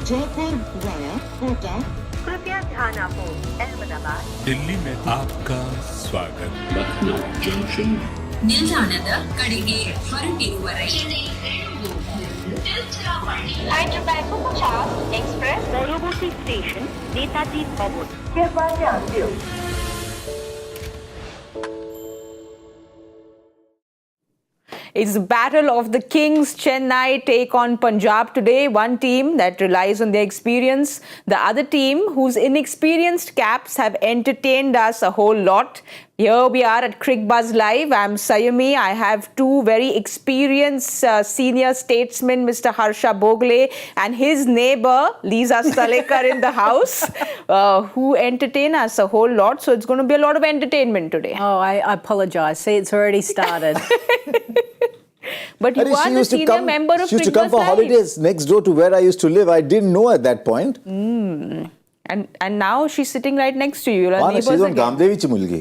Jaipur via Kota. कृपया ध्यान आपो अहमदाबाद दिल्ली में आपका स्वागत. ಲಕ್ನೋ ಜಂಕ್ಷನ್ ನಿಲ್ದಾಣದ ಕಡೆಗೆ ಹೊರಟಿರುವರೆ Hyderabad Punjab Express পরবর্তী স্টেশন নেতাজি ভবন कृपया ध्यान दियो. It's the battle of the kings. Chennai take on Punjab today. One team that relies on their experience. The other team whose inexperienced caps have entertained us a whole lot. Here we are at Cricbuzz Live. I'm Saiyami. I have two very experienced senior statesmen, Mr. Harsha Bhogle and his neighbor, Lisa Sthalekar in the house, who entertain us a whole lot. So it's going to be a lot of entertainment today. Oh, I apologise. See, it's already started. But you are the senior member of She used to come Cricbuzz for Live. holidays next door to where I used to live. I didn't know at that point. And now she's sitting right next to you. You're She's neighbors on again. Gamdevichi mulgi.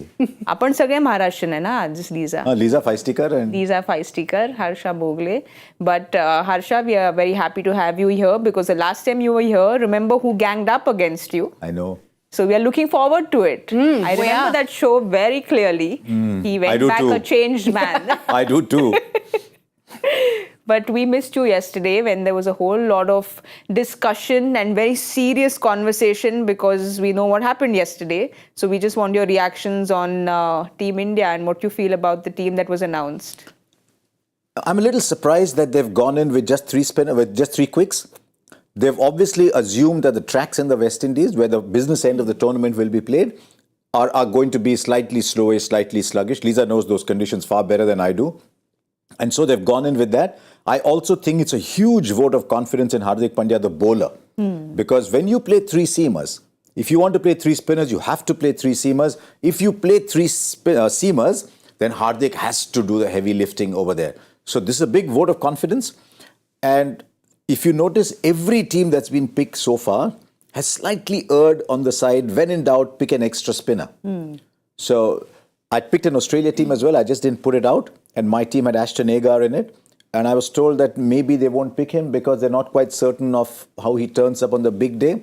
आपण सगळे महाराष्ट्रीयन है ना, just Lisa. Lisa Feistikar and Lisa Feistikar, Harsha Bhogle. But Harsha, we are very happy to have you here because the last time you were here, remember who ganged up against you? I know. So we are looking forward to it. I remember that show very clearly. He I went do back too. a changed man. I do too. But we missed you yesterday when there was a whole lot of discussion and very serious conversation because we know what happened yesterday. So we just want your reactions on Team India and what you feel about the team that was announced. I'm a little surprised that they've gone in with just three quicks. They've obviously assumed that the tracks in the West Indies, where the business end of the tournament will be played, are going to be slightly slowish, slightly sluggish. Lisa knows those conditions far better than I do. And so they've gone in with that. I also think it's a huge vote of confidence in Hardik Pandya, the bowler. Because when you play three seamers, if you want to play three spinners, you have to play three seamers. If you play three seamers, then Hardik has to do the heavy lifting over there. So this is a big vote of confidence. And if you notice, every team that's been picked so far has slightly erred on the side, when in doubt, pick an extra spinner. So I picked an Australia team as well. I just didn't put it out. And my team had Ashton Agar in it. And I was told that maybe they won't pick him because they're not quite certain of how he turns up on the big day.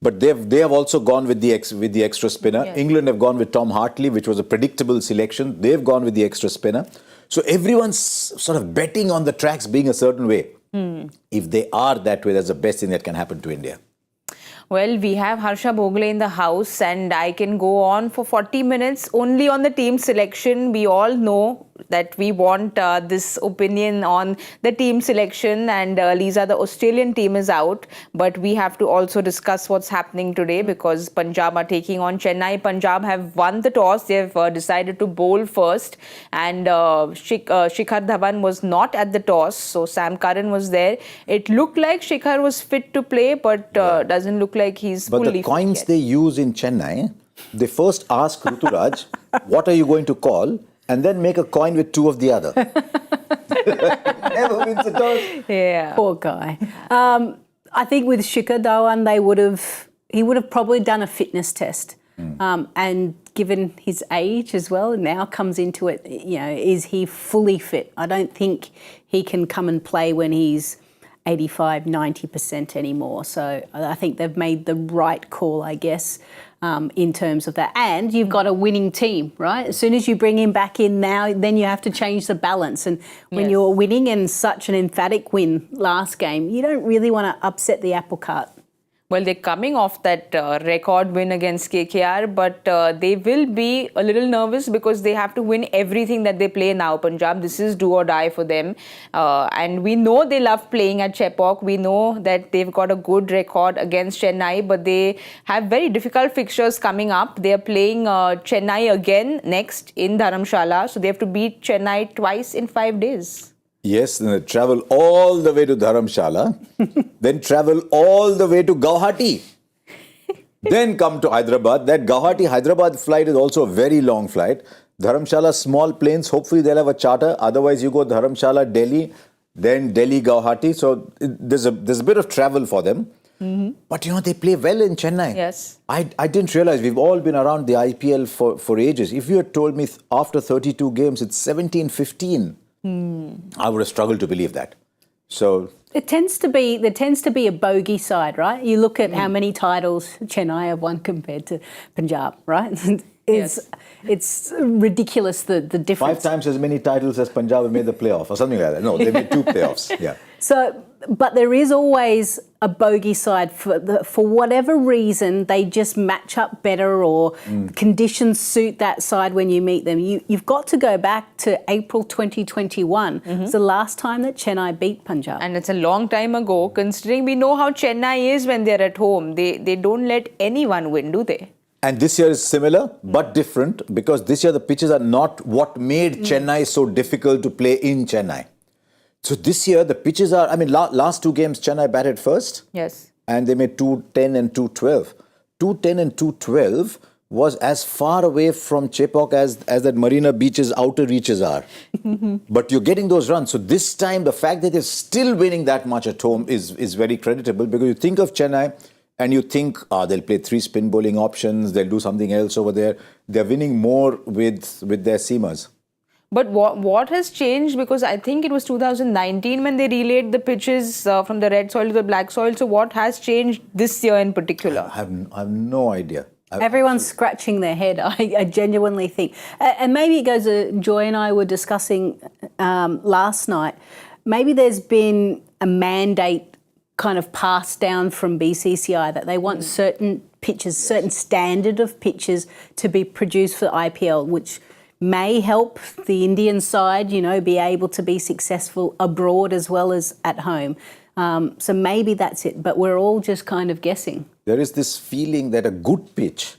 But they have also gone with the extra spinner. Yes. England have gone with Tom Hartley, which was a predictable selection. They've gone with the extra spinner. So everyone's sort of betting on the tracks being a certain way. If they are that way, that's the best thing that can happen to India. Well, we have Harsha Bhogle in the house and I can go on for 40 minutes only on the team selection. We all know that we want this opinion on the team selection and Lisa, the Australian team is out. But we have to also discuss what's happening today because Punjab are taking on Chennai. Punjab have won the toss. They've decided to bowl first. And Shikhar Dhawan was not at the toss. So Sam Curran was there. It looked like Shikhar was fit to play but doesn't look like he's But fully the coins fit yet. they use in Chennai, they first ask Ruturaj, what are you going to call? And then make a coin with two of the other. Never wins a toss. Yeah. Poor guy. I think with Shikhar Dhawan, he would have probably done a fitness test. And given his age as well, now comes into it, is he fully fit? I don't think he can come and play when he's 85, 90% anymore. So I think they've made the right call, I guess, in terms of that. And you've got a winning team, right? As soon as you bring him back in now, then you have to change the balance. And when you're winning and such an emphatic win last game, you don't really want to upset the apple cart. Well, they're coming off that record win against KKR, but they will be a little nervous because they have to win everything that they play now. Punjab, this is do or die for them. And we know they love playing at Chepauk. We know that they've got a good record against Chennai, but they have very difficult fixtures coming up. They are playing Chennai again next in Dharamshala. So they have to beat Chennai twice in 5 days. Yes, travel all the way to Dharamshala, then travel all the way to Guwahati, then come to Hyderabad. That Guwahati-Hyderabad flight is also a very long flight. Dharamshala, small planes, hopefully they'll have a charter. Otherwise, you go Dharamshala, Delhi, then Delhi, Guwahati. So there's a bit of travel for them. But they play well in Chennai. Yes. I didn't realize we've all been around the IPL for ages. If you had told me after 32 games, it's 17-15, I would have struggled to believe that. So there tends to be a bogey side, right? You look at how many titles Chennai have won compared to Punjab, right? It's ridiculous the difference. 5 times as many titles as Punjab have made the playoff or something like that. No, they made 2 playoffs. Yeah. So, but there is always a bogey side for whatever reason. They just match up better, or conditions suit that side when you meet them. You've got to go back to April 2021. It's the last time that Chennai beat Punjab, And it's a long time ago, considering we know how Chennai is when they're at home. They don't let anyone win, do they? And this year is similar but different, because this year the pitches are not what made Chennai so difficult to play in Chennai. So this year the pitches are, last 2 games Chennai batted first. Yes. And they made 210 and 212. 210 and 212 was as far away from Chepauk as that Marina Beach's outer reaches are. But you're getting those runs. So this time the fact that they're still winning that much at home is very creditable, because you think of Chennai and you think, they'll play 3 spin bowling options, they'll do something else over there. They're winning more with their seamers. But what has changed? Because I think it was 2019 when they relayed the pitches from the red soil to the black soil. So what has changed this year in particular? I have no idea. Everyone's scratching their head, I genuinely think. And maybe it goes, Joy and I were discussing last night, maybe there's been a mandate kind of passed down from BCCI that they want certain pitches, certain standard of pitches to be produced for IPL, which may help the Indian side, be able to be successful abroad as well as at home. So maybe that's it, but we're all just kind of guessing. There is this feeling that a good pitch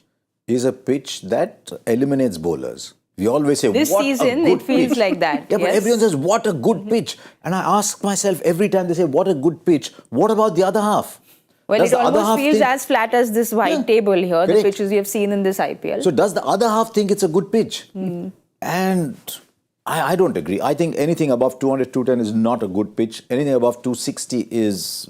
is a pitch that eliminates bowlers. We always say, this what season, a good it feels pitch. like that. Yeah, but yes. everyone says, what a good pitch. And I ask myself every time they say, what a good pitch, what about the other half? Well, Does it the other almost half feels think- as flat as this white table here, the correct. pitches we have seen in this IPL. So does the other half think it's a good pitch? And I don't agree. I think anything above 200, 210 is not a good pitch. Anything above 260 is...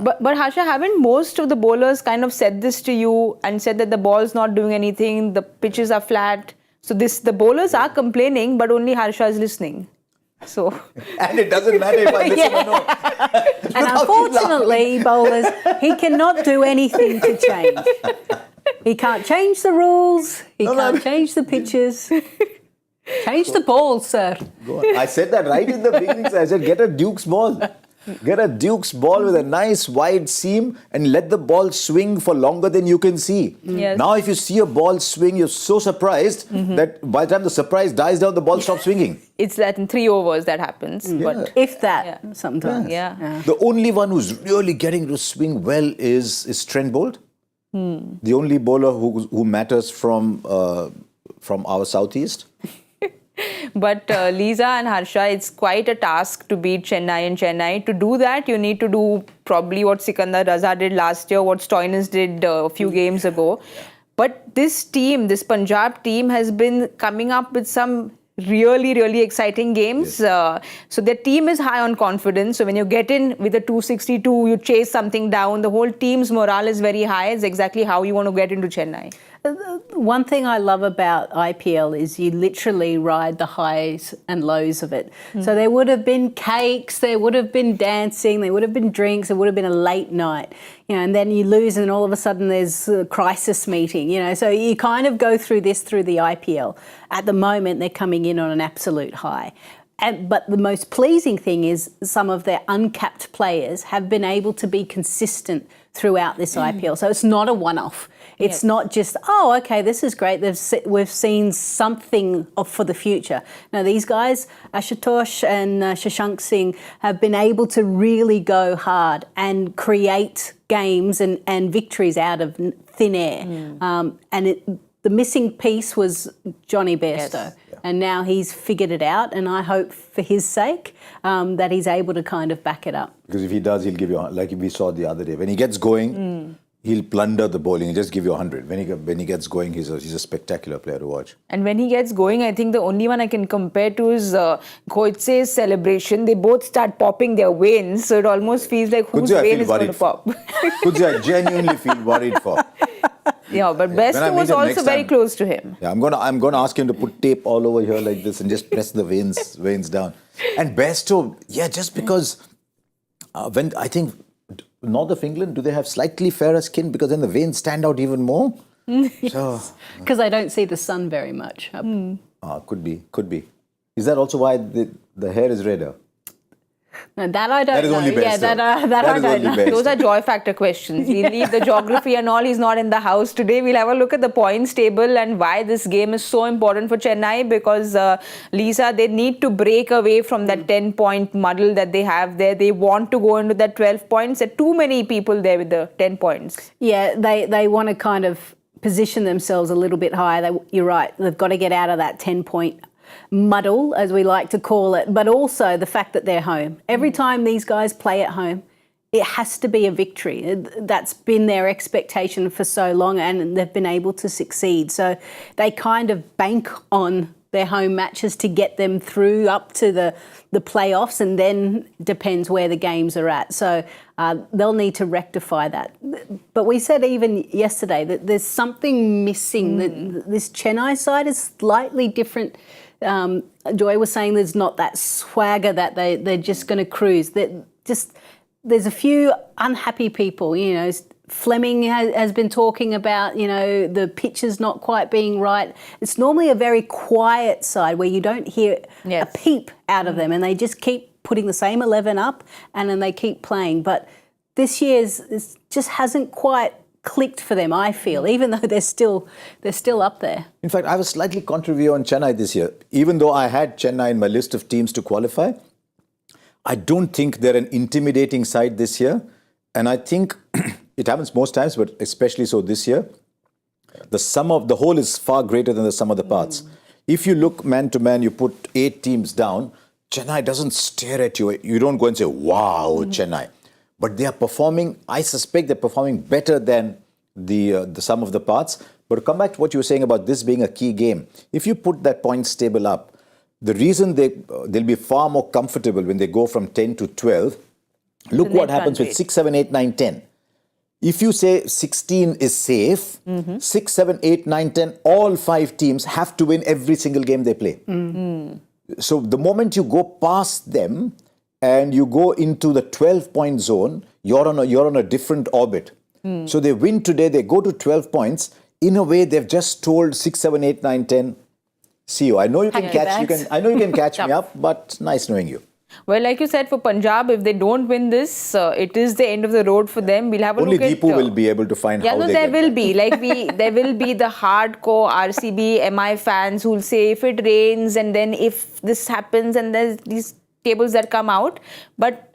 But Harsha, haven't most of the bowlers kind of said this to you and said that the ball's not doing anything, the pitches are flat? So the bowlers are complaining, but only Harsha is listening. So... And it doesn't matter if I listen or not. And unfortunately, bowlers, he cannot do anything to change. He can't change the rules. He can't change the pitches. Change the ball, sir. Go on. I said that right in the beginning. I said, get a Duke's ball. Get a Duke's ball with a nice wide seam and let the ball swing for longer than you can see. Yes. Now, if you see a ball swing, you're so surprised that by the time the surprise dies down, the ball stops swinging. It's that in 3 overs that happens. But If that, sometimes. yeah. The only one who's really getting to swing well is Trent Bolt. The only bowler who matters from our southeast. But Lisa and Harsha, it's quite a task to beat Chennai in Chennai. To do that, you need to do probably what Sikandar Raza did last year, what Stoinis did a few games ago. But this team, this Punjab team, has been coming up with some really, really exciting games. So their team is high on confidence. So when you get in with a 262, you chase something down, the whole team's morale is very high. It's exactly how you want to get into Chennai. One thing I love about IPL is you literally ride the highs and lows of it. So there would have been cakes, there would have been dancing, there would have been drinks, there would have been a late night, and then you lose and all of a sudden there's a crisis meeting, So you kind of go through this through the IPL. At the moment, they're coming in on an absolute high. But the most pleasing thing is some of their uncapped players have been able to be consistent throughout this IPL. So it's not a one-off. It's not just, okay, this is great. We've seen something for the future. Now, these guys, Ashutosh and Shashank Singh, have been able to really go hard and create games and victories out of thin air. The missing piece was Johnny Bairstow. Yes. And now he's figured it out, and I hope for his sake that he's able to kind of back it up. Because if he does, he'll give you, like we saw the other day, when he gets going, he'll plunder the bowling and just give you 100. When he gets going, he's a spectacular player to watch. And when he gets going, I think the only one I can compare to is Goetze's celebration. They both start popping their veins, so it almost feels like whose vein is going to pop. Kudzi, I genuinely feel worried for. Yeah, but Bairstow was also very close to him. Yeah, I'm gonna ask him to put tape all over here like this and just press the veins down. And Bairstow, just because when I think north of England, do they have slightly fairer skin because then the veins stand out even more? So Because I don't see the sun very much. could be. Is that also why the hair is redder? No, that I don't That is know. only best, yeah, though. that That I is don't only know. best. Those are joy factor questions. We'll leave the geography and all. He's not in the house today. We'll have a look at the points table and why this game is so important for Chennai because, Lisa, they need to break away from that 10-point muddle that they have there. They want to go into that 12 points. There are too many people there with the 10 points. Yeah, they want to kind of position themselves a little bit higher. You're right. They've got to get out of that 10-point muddle, as we like to call it, but also the fact that they're home. Every time these guys play at home, it has to be a victory. That's been their expectation for so long, and they've been able to succeed. So they kind of bank on their home matches to get them through up to the playoffs, and then depends where the games are at. So they'll need to rectify that. But we said even yesterday that there's something missing. That this Chennai side is slightly different. Joy was saying there's not that swagger that they're just going to cruise. There's a few unhappy people, you know. Fleming has been talking about, you know, the pitches not quite being right. It's normally a very quiet side where you don't hear a peep out of them, and they just keep putting the same 11 up and then they keep playing. But this year's it just hasn't quite clicked for them, I feel, even though they're still up there. In fact, I was slightly contrary on Chennai this year. Even though I had Chennai in my list of teams to qualify, I don't think they're an intimidating side this year. And I think it happens most times, but especially so this year. The sum of the whole is far greater than the sum of the parts. If you look man to man, you put 8 teams down, Chennai doesn't stare at you. You don't go and say, wow, Chennai. But they are performing, I suspect they're performing better than the sum of the parts. But to come back to what you were saying about this being a key game, if you put that points table up, the reason they'll be far more comfortable when they go from 10 to 12, look what happens with 6, 7, 8, 9, 10. If you say 16 is safe, 6, 7, 8, 9, 10, all 5 teams have to win every single game they play. So the moment you go past them and you go into the 12-point zone, you're on a different orbit. So they win today, they go to 12 points. In a way, they've just told 6, 7, 8, 9, 10, see you. I know you can catch me up, but nice knowing you. Well, like you said, for Punjab, if they don't win this, it is the end of the road for them. We'll have a Only look at... Deepu will be able to find how they there get will there. be. There will be the hardcore RCB, MI fans who will say if it rains and then if this happens and there's these tables that come out. But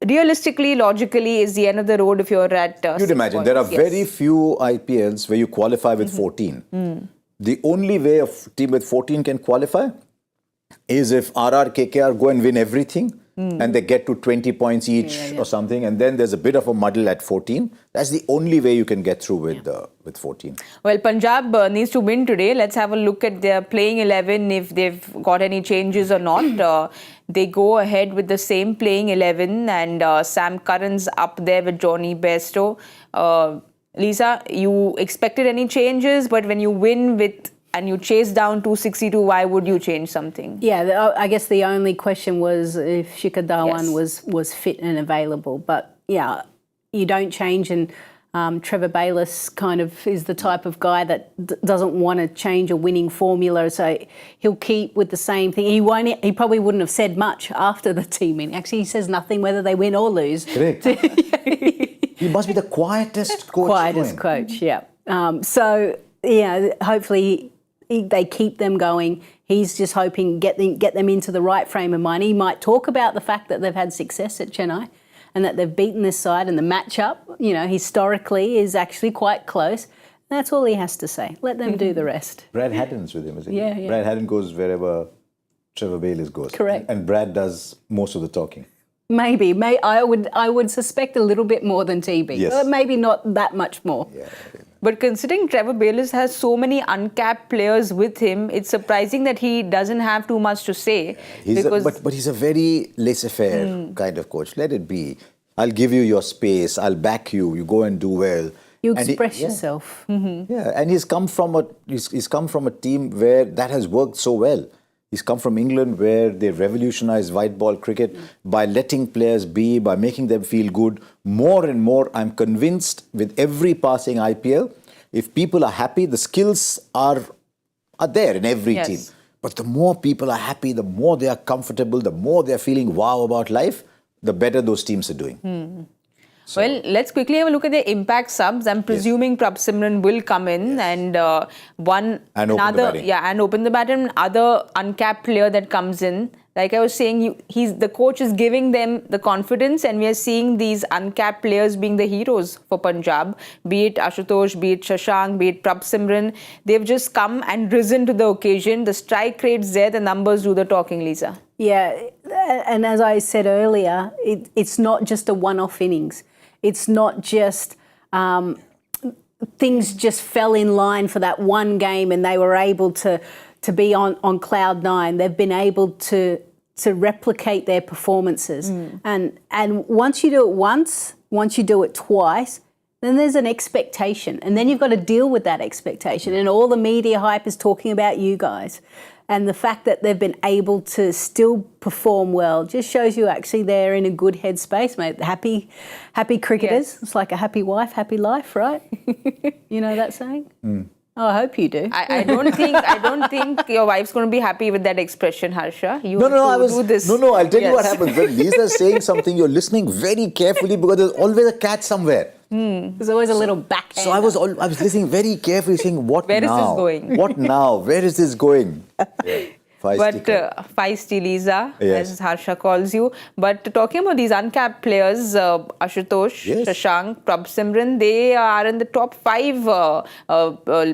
realistically, logically, is the end of the road if you're at... You'd imagine, there are very few IPLs where you qualify with 14. The only way a team with 14 can qualify is if RR, KKR go and win everything and they get to 20 points each or something, and then there's a bit of a muddle at 14. That's the only way you can get through with 14. Well, Punjab needs to win today. Let's have a look at their playing 11, if they've got any changes or not. They go ahead with the same playing 11, and Sam Curran's up there with Johnny Bairstow. Lisa, you expected any changes, but when you win and you chase down 262, why would you change something? Yeah, I guess the only question was if Shikhar Dhawan was fit and available. But yeah, you don't change, and Trevor Bayliss kind of is the type of guy that doesn't want to change a winning formula, so he'll keep with the same thing. He probably wouldn't have said much after the team meeting. Actually, he says nothing whether they win or lose. Correct. He must be the quietest coach. Yeah. So yeah, hopefully they keep them going. He's just hoping get them into the right frame of mind. He might talk about the fact that they've had success at Chennai and that they've beaten this side, and the matchup, you know, historically is actually quite close. That's all he has to say. Let them do the rest. Brad Haddon's with him, isn't he? Yeah, yeah. Brad Haddon goes wherever Trevor Bayliss goes. Correct. And Brad does most of the talking. Maybe. I would suspect a little bit more than TB. Yes. But maybe not that much more. Yeah. But considering Trevor Bayliss has so many uncapped players with him, it's surprising that he doesn't have too much to say. But he's a very laissez-faire kind of coach. Let it be. I'll give you your space. I'll back you. You go and do well. You express yourself. Yeah, and he's come from a team where that has worked so well. He's come from England where they revolutionized white ball cricket by letting players be, by making them feel good. More and more, I'm convinced with every passing IPL, if people are happy, the skills are there in every Yes. team. But the more people are happy, the more they are comfortable, the more they're feeling wow about life, the better those teams are doing. Well, let's quickly have a look at the impact subs. I'm presuming Prabsimran will come in and open the batting. and open the batting. Other uncapped player that comes in. Like I was saying, the coach is giving them the confidence, and we are seeing these uncapped players being the heroes for Punjab. Be it Ashutosh, be it Shashank, be it Prabsimran. They've just come and risen to the occasion. The strike rate's there, the numbers do the talking, Lisa. Yeah, and as I said earlier, it's not just a one-off innings. It's not just things just fell in line for that one game and they were able to be on cloud nine. They've been able to replicate their performances. And once you do it once you do it twice, then there's an expectation. And then you've got to deal with that expectation. And all the media hype is talking about you guys. And the fact that they've been able to still perform well just shows you actually they're in a good headspace, mate. Happy cricketers. Yes. It's like a happy wife, happy life, right? You know that saying? Oh, I hope you do. I don't think your wife's going to be happy with that expression, Harsha. You do this. No, I'll tell you what Yes. happens. When Lisa's saying something, you're listening very carefully because there's always a catch somewhere. There's always a little backhand. So I was listening very carefully, saying, what Where is now? this going? What now? Where is this going? But feisty Lisa, Yes. as Harsha calls you. But talking about these uncapped players, Ashutosh, Yes. Shashank, Prabsimran, they are in the top 5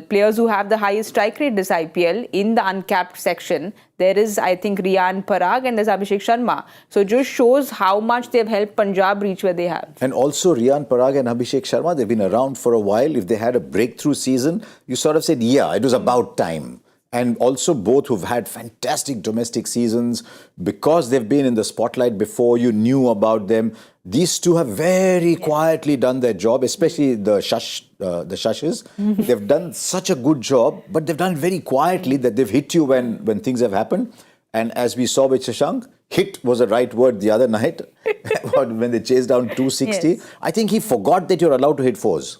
players who have the highest strike rate this IPL in the uncapped section. There is, I think, Riyan Parag and there's Abhishek Sharma. So it just shows how much they've helped Punjab reach where they have. And also Riyan Parag and Abhishek Sharma, they've been around for a while. If they had a breakthrough season, you sort of said, yeah, it was about time. And also both who've had fantastic domestic seasons because they've been in the spotlight before, you knew about them. These two have very quietly done their job, especially the Shashes. They've done such a good job, but they've done it very quietly that they've hit you when things have happened. And as we saw with Shashank, hit was the right word the other night when they chased down 260. Yes. I think he forgot that you're allowed to hit fours.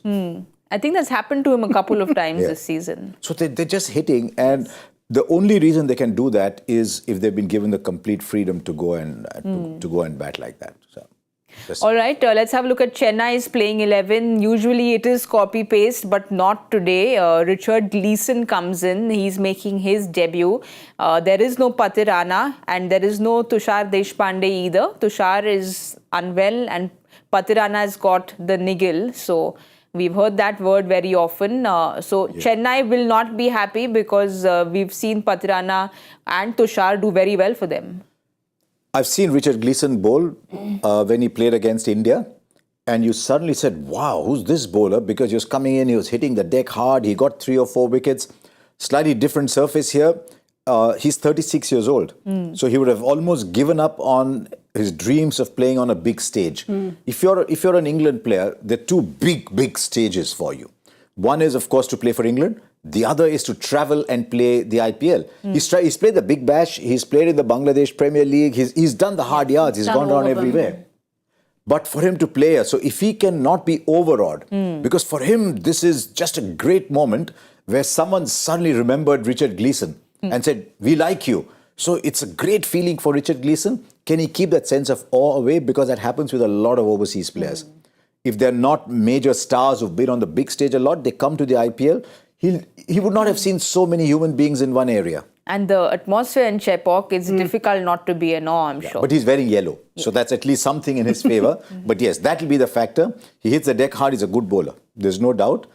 I think that's happened to him a couple of times Yeah. this season. So they're just hitting, and the only reason they can do that is if they've been given the complete freedom to go and to go and bat like that. So, All right, let's have a look at Chennai's playing 11. Usually it is copy-paste, but not today. Richard Gleeson comes in. He's making his debut. There is no Pathirana and there is no Tushar Deshpande either. Tushar is unwell and Pathirana has got the niggle. So we've heard that word very often. Chennai will not be happy because we've seen Pathirana and Tushar do very well for them. I've seen Richard Gleeson bowl when he played against India, and you suddenly said, wow, who's this bowler? Because he was coming in, he was hitting the deck hard, he got 3 or 4 wickets. Slightly different surface here. He's 36 years old. So he would have almost given up on his dreams of playing on a big stage. If you're an England player, there are 2 big stages for you. One is, of course, to play for England. The other is to travel and play the IPL. He's played the Big Bash. He's played in the Bangladesh Premier League. He's done the hard yards. He's gone around everywhere. But for him to play, so if he cannot be overawed, because for him, this is just a great moment where someone suddenly remembered Richard Gleeson and said, we like you. So it's a great feeling for Richard Gleeson. Can he keep that sense of awe away? Because that happens with a lot of overseas players. If they're not major stars who've been on the big stage a lot, they come to the IPL. He would not have seen so many human beings in one area. And the atmosphere in Chepauk, it's difficult not to be an awe, I'm sure. But he's wearing yellow. So that's at least something in his favor. But yes, that will be the factor. He hits the deck hard. He's a good bowler. There's no doubt.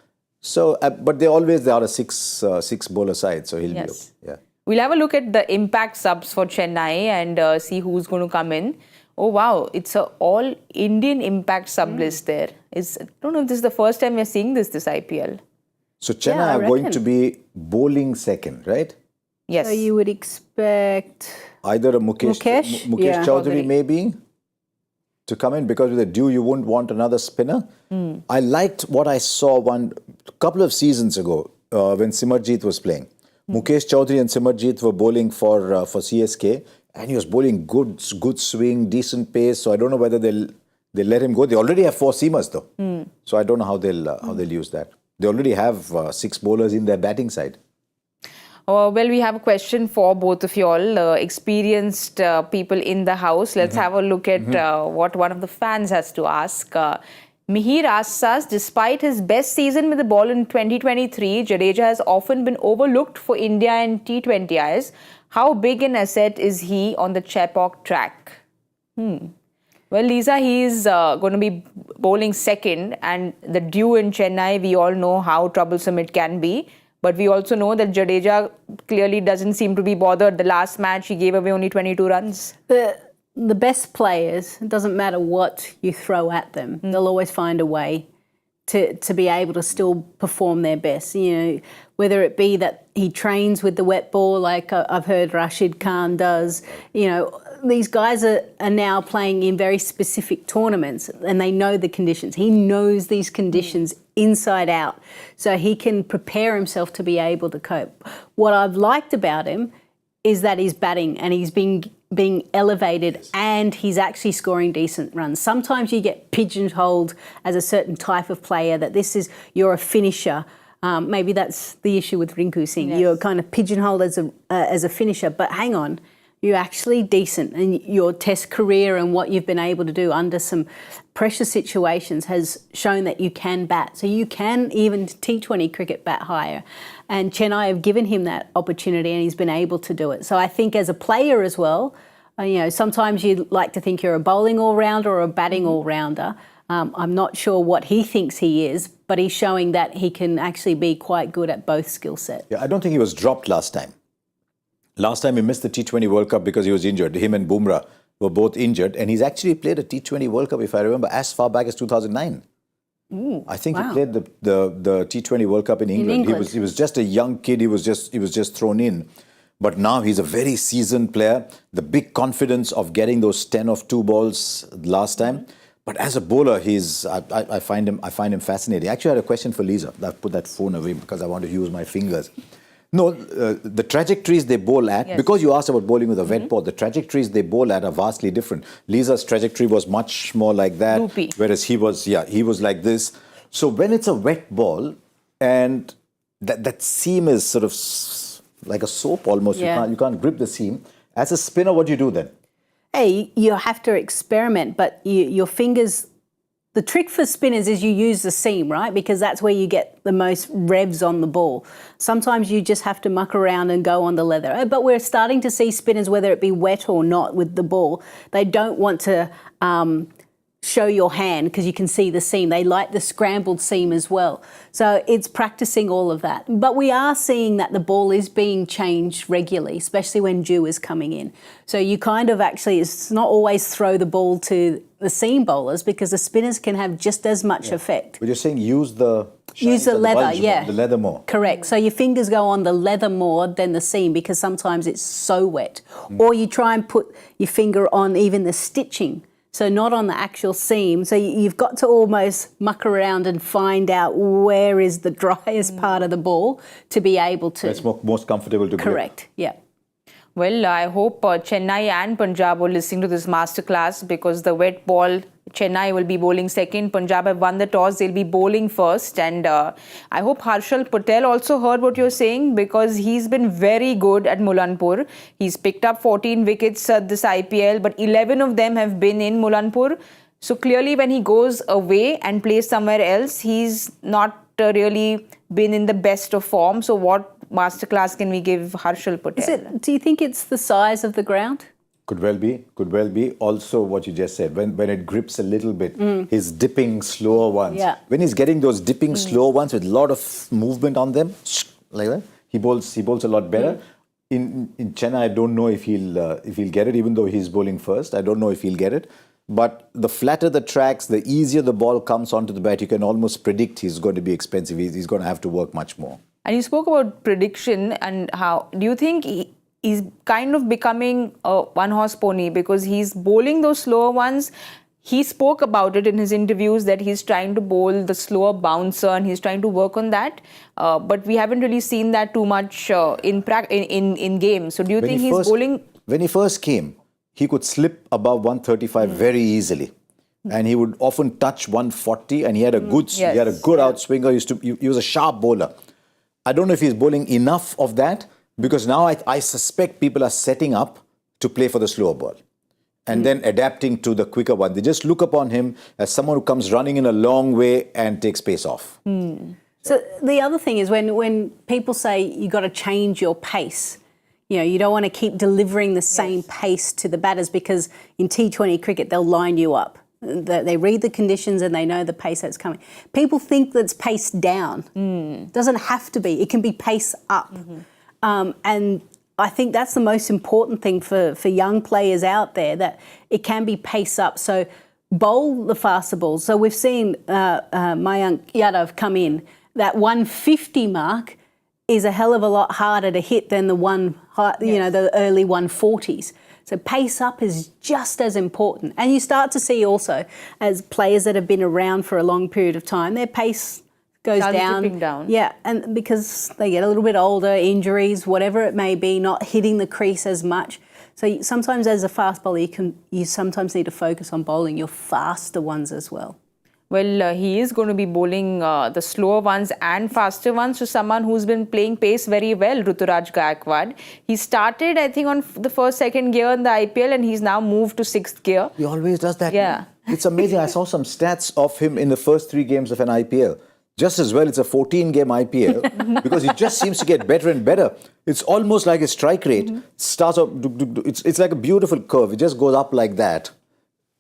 So, but they are a six bowler side. So he'll be okay. Yeah. We'll have a look at the impact subs for Chennai and see who's going to come in. Oh, wow. It's an all Indian impact sub list there. I don't know if this is the first time we're seeing this IPL. So Chennai are going to be bowling second, right? Yes. So you would expect either a Mukesh Chowdhury maybe to come in, because with a dew you wouldn't want another spinner. I liked what I saw a couple of seasons ago when Simarjeet was playing. Mukesh Chaudhary and Simarjeet were bowling for CSK, and he was bowling good swing, decent pace. So I don't know whether they'll let him go. They already have 4 seamers though, so I don't know how they'll use that. They already have 6 bowlers in their batting side. Well, we have a question for both of you all, experienced people in the house. Let's have a look at what one of the fans has to ask. Mihir asks us, despite his best season with the ball in 2023, Jadeja has often been overlooked for India in T20Is. How big an asset is he on the Chepauk track? Well, Lisa, he's going to be bowling second, and the dew in Chennai, we all know how troublesome it can be. But we also know that Jadeja clearly doesn't seem to be bothered. The last match, he gave away only 22 runs. The best players, it doesn't matter what you throw at them, they'll always find a way to be able to still perform their best. You know, whether it be that he trains with the wet ball, like I've heard Rashid Khan does. You know, these guys are now playing in very specific tournaments and they know the conditions. He knows these conditions inside out, so he can prepare himself to be able to cope. What I've liked about him is that he's batting and he's being elevated and he's actually scoring decent runs. Sometimes you get pigeonholed as a certain type of player, that you're a finisher. Maybe that's the issue with Rinku Singh. Yes. You're kind of pigeonholed as a finisher, but hang on, you're actually decent, and your test career and what you've been able to do under some pressure situations has shown that you can bat. So you can even T20 cricket bat higher. And Chennai have given him that opportunity and he's been able to do it. So I think as a player as well, you know, sometimes you like to think you're a bowling all-rounder or a batting all-rounder. I'm not sure what he thinks he is, but he's showing that he can actually be quite good at both skill sets. Yeah, I don't think he was dropped last time. Last time he missed the T20 World Cup because he was injured. Him and Bumrah were both injured, and he's actually played a T20 World Cup, if I remember, as far back as 2009. I think he played the T20 World Cup in England. He was just a young kid. He was just thrown in. But now he's a very seasoned player. The big confidence of getting those 10 off 2 balls last time. But as a bowler, I find him fascinating. Actually, I had a question for Lisa. I've put that phone away because I want to use my fingers. No, the trajectories they bowl at, because you asked about bowling with a wet ball, the trajectories they bowl at are vastly different. Lisa's trajectory was much more like that, loopy, whereas he was like this. So when it's a wet ball and that seam is sort of like a soap almost, you can't grip the seam. As a spinner, what do you do then? Hey, you have to experiment, but your fingers... The trick for spinners is you use the seam, right? Because that's where you get the most revs on the ball. Sometimes you just have to muck around and go on the leather. But we're starting to see spinners, whether it be wet or not with the ball, they don't want to show your hand because you can see the seam. They like the scrambled seam as well. So it's practicing all of that. But we are seeing that the ball is being changed regularly, especially when dew is coming in. So you kind of actually, it's not always throw the ball to the seam bowlers because the spinners can have just as much effect. But you're saying use the leather, the leather more. Correct. So your fingers go on the leather more than the seam because sometimes it's so wet. Or you try and put your finger on even the stitching. So not on the actual seam. So you've got to almost muck around and find out where is the driest part of the ball to be able to... It's most comfortable to grip. Correct, yeah. Well, I hope Chennai and Punjab are listening to this masterclass because the wet ball, Chennai will be bowling second. Punjab have won the toss. They'll be bowling first. And I hope Harshal Patel also heard what you're saying because he's been very good at Mulanpur. He's picked up 14 wickets this IPL, but 11 of them have been in Mulanpur. So clearly when he goes away and plays somewhere else, he's not really been in the best of form. So what masterclass can we give Harshal Patel? Do you think it's the size of the ground? Could well be. Also, what you just said, when it grips a little bit, his dipping slower ones. Yeah. When he's getting those dipping slower ones with a lot of movement on them, like that, he bowls a lot better. In Chennai, I don't know if he'll get it, even though he's bowling first. I don't know if he'll get it. But the flatter the tracks, the easier the ball comes onto the bat. You can almost predict he's going to be expensive. He's going to have to work much more. And you spoke about prediction and how, do you think he's kind of becoming a one-horse pony because he's bowling those slower ones? he spoke about it in his interviews that he's trying to bowl the slower bouncer and he's trying to work on that. But we haven't really seen that too much in games. So do you think he's bowling? When he first came, he could slip above 135 very easily. And he would often touch 140 and he had a good outswinger. He was a sharp bowler. I don't know if he's bowling enough of that because now I suspect people are setting up to play for the slower ball and then adapting to the quicker one. They just look upon him as someone who comes running in a long way and takes pace off. So the other thing is when people say you got to change your pace, you don't want to keep delivering the same pace to the batters because in T20 cricket they'll line you up. They read the conditions and they know the pace that's coming. People think that's pace down. Doesn't have to be. It can be pace up. And I think that's the most important thing for young players out there, that it can be pace up. So bowl the faster balls. So we've seen Mayank Yadav come in. That 150 mark is a hell of a lot harder to hit than the the early 140s. So pace up is just as important. And you start to see also, as players that have been around for a long period of time, their pace goes down. Yeah, and because they get a little bit older, injuries, whatever it may be, not hitting the crease as much. So sometimes as a fast bowler, you sometimes need to focus on bowling your faster ones as well. Well, he is going to be bowling the slower ones and faster ones to someone who's been playing pace very well, Ruturaj Gaikwad. He started, I think, on the first, second gear in the IPL and he's now moved to sixth gear. He always does that. Yeah. It's amazing. I saw some stats of him in the first 3 games of an IPL. Just as well, it's a 14-game IPL because he just seems to get better and better. It's almost like his strike rate starts up. It's like a beautiful curve. It just goes up like that,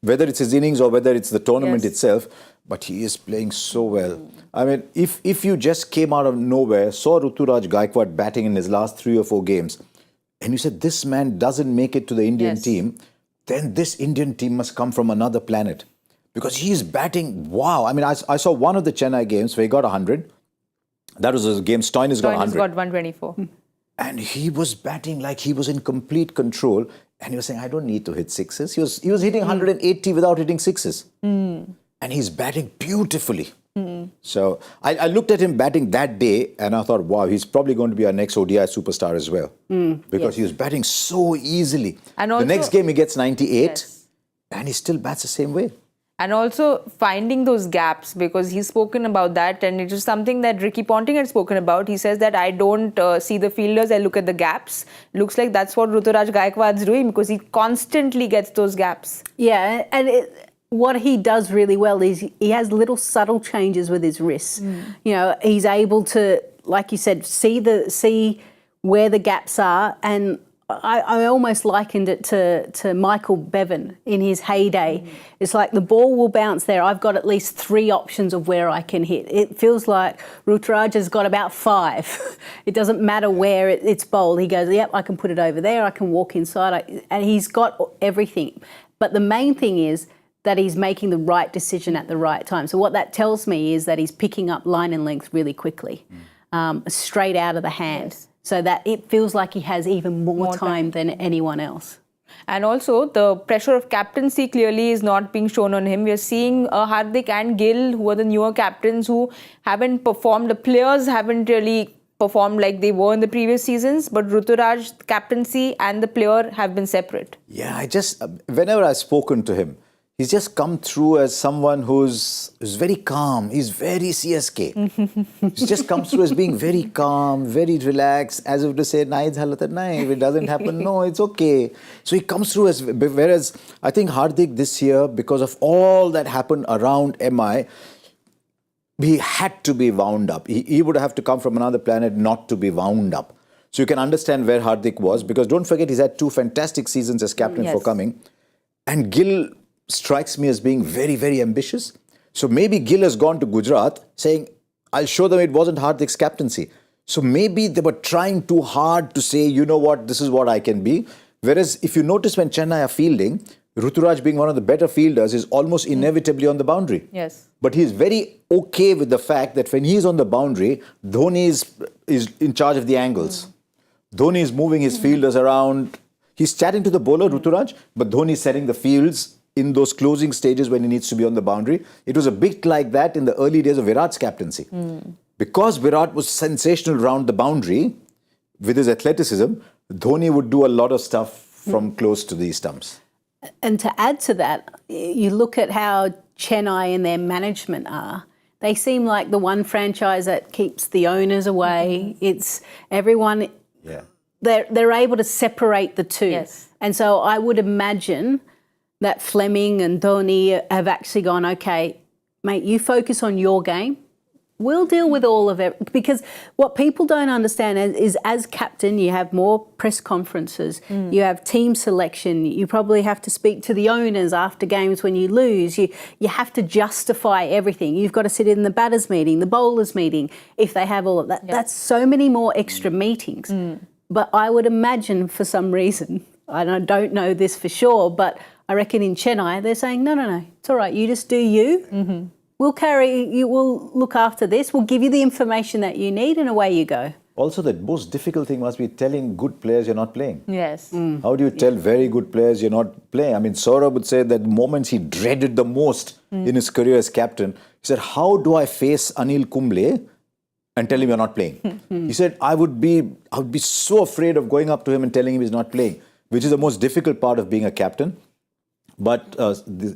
whether it's his innings or whether it's the tournament itself. But he is playing so well. I mean, if you just came out of nowhere, saw Ruturaj Gaikwad batting in his last 3 or 4 games, and you said, this man doesn't make it to the Indian team, then this Indian team must come from another planet. Because he's batting, wow. I mean, I saw one of the Chennai games where he got 100. That was a game Stoinis got 100. Stoinis got 124. And he was batting like he was in complete control. And he was saying, I don't need to hit sixes. He was hitting 180 without hitting sixes. And he's batting beautifully. So I looked at him batting that day and I thought, wow, he's probably going to be our next ODI superstar as well. Because he was batting so easily. And also, the next game he gets 98 and he still bats the same way. And also finding those gaps, because he's spoken about that and it is something that Ricky Ponting had spoken about. He says that I don't see the fielders, I look at the gaps. Looks like that's what Ruturaj Gaikwad's doing because he constantly gets those gaps. Yeah, and what he does really well is he has little subtle changes with his wrists. He's able to, like you said, see where the gaps are. And I almost likened it to Michael Bevan in his heyday. It's like the ball will bounce there. I've got at least 3 options of where I can hit. It feels like Ruturaj has got about 5. It doesn't matter where it's bowled. He goes, yep, I can put it over there. I can walk inside. And he's got everything. But the main thing is that he's making the right decision at the right time. So what that tells me is that he's picking up line and length really quickly, straight out of the hand. So that it feels like he has even more time than anyone else. And also, the pressure of captaincy clearly is not being shown on him. We are seeing Hardik and Gill, who are the newer captains who haven't performed. The players haven't really performed like they were in the previous seasons, but Ruturaj, captaincy and the player have been separate. Yeah, whenever I've spoken to him, he's just come through as someone who's very calm. He's very CSK. He just comes through as being very calm, very relaxed, as if to say, nahi halat nahi, if it doesn't happen, no, it's okay. So he comes through whereas I think Hardik this year, because of all that happened around MI, he had to be wound up. He would have to come from another planet not to be wound up. So you can understand where Hardik was, because don't forget he's had 2 fantastic seasons as captain for coming. And Gill strikes me as being very, very ambitious. So maybe Gill has gone to Gujarat saying, I'll show them it wasn't Hardik's captaincy. So maybe they were trying too hard to say, you know what, this is what I can be. Whereas if you notice when Chennai are fielding, Ruturaj being one of the better fielders is almost inevitably on the boundary. Yes. But he's very okay with the fact that when he's on the boundary, Dhoni is in charge of the angles. Dhoni is moving his fielders around. He's chatting to the bowler, Ruturaj, but Dhoni is setting the fields in those closing stages when he needs to be on the boundary. It was a bit like that in the early days of Virat's captaincy. Because Virat was sensational round the boundary with his athleticism, Dhoni would do a lot of stuff from close to these stumps. And to add to that, you look at how Chennai and their management are. They seem like the one franchise that keeps the owners away. It's everyone. Yeah. They're able to separate the two. Yes. And so I would imagine that Fleming and Dhoni have actually gone, okay, mate, you focus on your game. We'll deal with all of it. Because what people don't understand is as captain, you have more press conferences, you have team selection, you probably have to speak to the owners after games when you lose, you have to justify everything. You've got to sit in the batters meeting, the bowlers meeting, if they have all of that. That's so many more extra meetings. But I would imagine for some reason, I don't know this for sure, but I reckon in Chennai, they're saying, no, it's all right, you just do you. We'll look after this, we'll give you the information that you need and away you go. Also, the most difficult thing must be telling good players you're not playing. Yes. How do you tell very good players you're not playing? I mean, Saurabh would say that the moments he dreaded the most in his career as captain, he said, how do I face Anil Kumble and tell him you're not playing? He said, I would be so afraid of going up to him and telling him he's not playing, which is the most difficult part of being a captain. But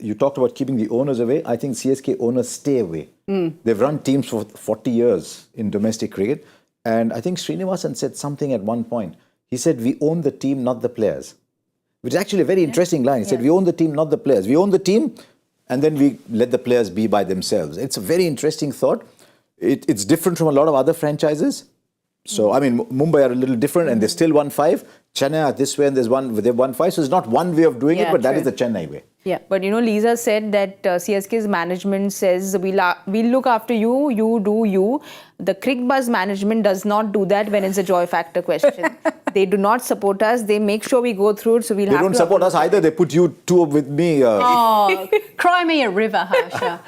you talked about keeping the owners away. I think CSK owners stay away. They've run teams for 40 years in domestic cricket. And I think Srinivasan said something at one point. He said, we own the team, not the players. Which is actually a very interesting line. He said, we own the team, not the players. We own the team and then we let the players be by themselves. It's a very interesting thought. It's different from a lot of other franchises. So, I mean, Mumbai are a little different and they still won 5. Chennai are this way and they've won 5. So it's not one way of doing it, but that is the Chennai way. Yeah, but Lisa said that CSK's management says, we'll look after you, you do you. The Cricbuzz management does not do that when it's a joy factor question. They do not support us. They make sure we go through it, so we'll have to... They don't support us either. They put you two with me. Oh, cry me a river, Harsha.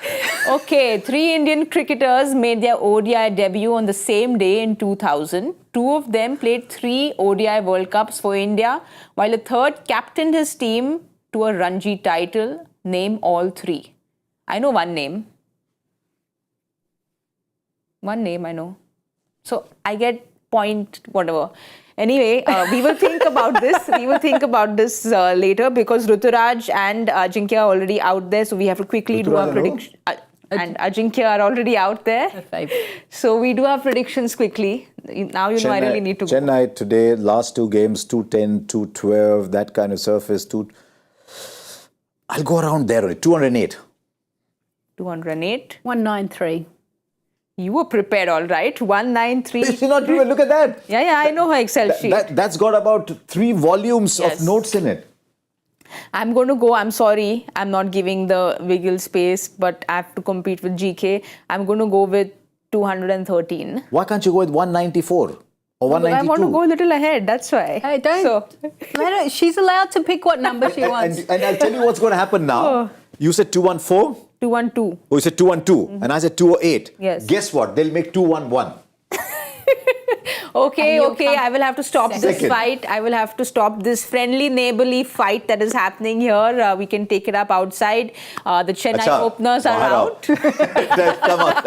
Okay, 3 Indian cricketers made their ODI debut on the same day in 2000. 2 of them played 3 ODI World Cups for India, while a third captained his team to a Ranji title. Name all 3. I know one name. One name I know. So I get point whatever. Anyway, we will think about this. We will think about this later because Ruturaj and Ajinkya are already out there. So we have to quickly do our prediction. And Ajinkya are already out there. So we do our predictions quickly. Now you know I really need to go. Chennai today, last 2 games, 210, 212, that kind of surface. I'll go around there only, 208. 208. 193. You were prepared, all right. 193. She's not prepared. Look at that. Yeah, I know her Excel sheet. That's got about 3 volumes of notes in it. I'm going to go, I'm sorry, I'm not giving the wiggle space, but I have to compete with GK. I'm going to go with 213. Why can't you go with 194 or 192? I want to go a little ahead, that's why. Hey, don't. Let her, she's allowed to pick what number she wants. And I'll tell you what's going to happen now. You said 214? 212. Oh, you said 212. And I said 208. Yes. Guess what? They'll make 211. Okay, I will have to stop this fight. I will have to stop this friendly, neighborly fight that is happening here. We can take it up outside. The Chennai openers are out. Come on.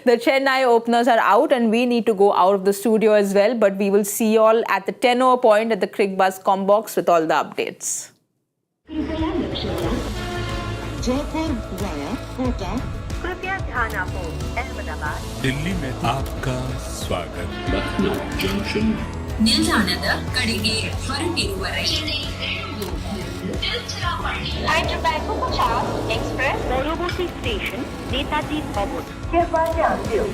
The Chennai openers are out and we need to go out of the studio as well. But we will see you all at the 10-hour point at the Cricbuzz Combox with all the updates. Jaipur via Kota. कृपया ध्यान आपको अहमदाबाद दिल्ली में आपका स्वागत ನಿಲ್ದಾಣದ ಕಡೆಗೆ ಹೊರಟಿರುವ ರೈಲು Hyderabad Co Express পরবর্তী স্টেশন নেতাজি ভবন। कृपया ध्यान दें